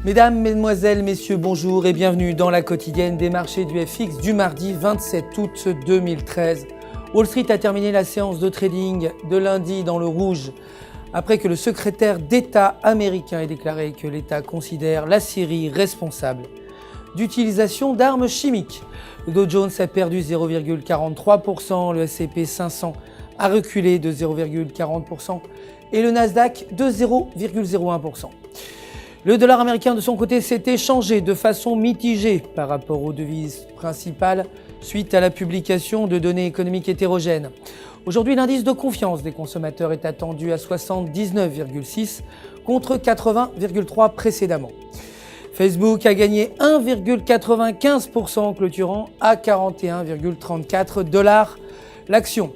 Mesdames, Mesdemoiselles, Messieurs, bonjour et bienvenue dans la quotidienne des marchés du FX du mardi 27 août 2013. Wall Street a terminé la séance de trading de lundi dans le rouge après que le secrétaire d'État américain ait déclaré que l'État considère la Syrie responsable d'utilisation d'armes chimiques. Le Dow Jones a perdu 0,43%, le S&P 500 a reculé de 0,40% et le Nasdaq de 0,01%. Le dollar américain de son côté s'est échangé de façon mitigée par rapport aux devises principales suite à la publication de données économiques hétérogènes. Aujourd'hui, l'indice de confiance des consommateurs est attendu à 79,6 contre 80,3 précédemment. Facebook a gagné 1,95% clôturant à 41,34 $ l'action.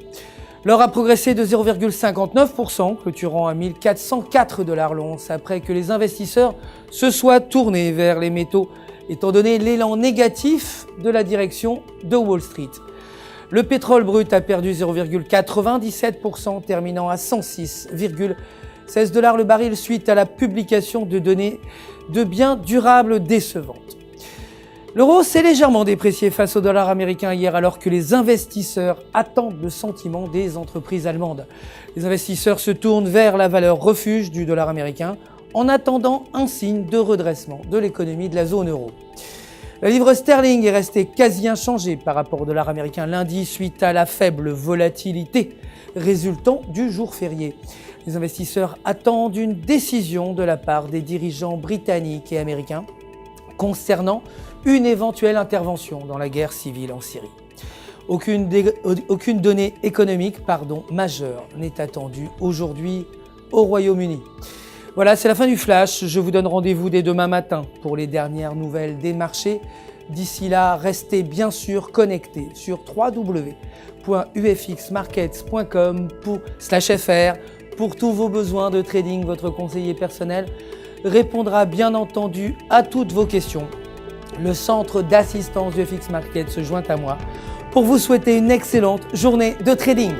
L'or a progressé de 0,59%, clôturant à 1404 $ l'once, après que les investisseurs se soient tournés vers les métaux, étant donné l'élan négatif de la direction de Wall Street. Le pétrole brut a perdu 0,97%, terminant à 106,16 $ le baril suite à la publication de données de biens durables décevantes. L'euro s'est légèrement déprécié face au dollar américain hier alors que les investisseurs attendent le sentiment des entreprises allemandes. Les investisseurs se tournent vers la valeur refuge du dollar américain en attendant un signe de redressement de l'économie de la zone euro. La livre sterling est restée quasi inchangée par rapport au dollar américain lundi suite à la faible volatilité résultant du jour férié. Les investisseurs attendent une décision de la part des dirigeants britanniques et américains concernant une éventuelle intervention dans la guerre civile en Syrie. Aucune donnée économique majeure n'est attendue aujourd'hui au Royaume-Uni. Voilà, c'est la fin du flash. Je vous donne rendez-vous dès demain matin pour les dernières nouvelles des marchés. D'ici là, restez bien sûr connectés sur www.ufxmarkets.com/fr pour tous vos besoins de trading. Votre conseiller personnel répondra bien entendu à toutes vos questions. Le centre d'assistance du FX Markets se joint à moi pour vous souhaiter une excellente journée de trading.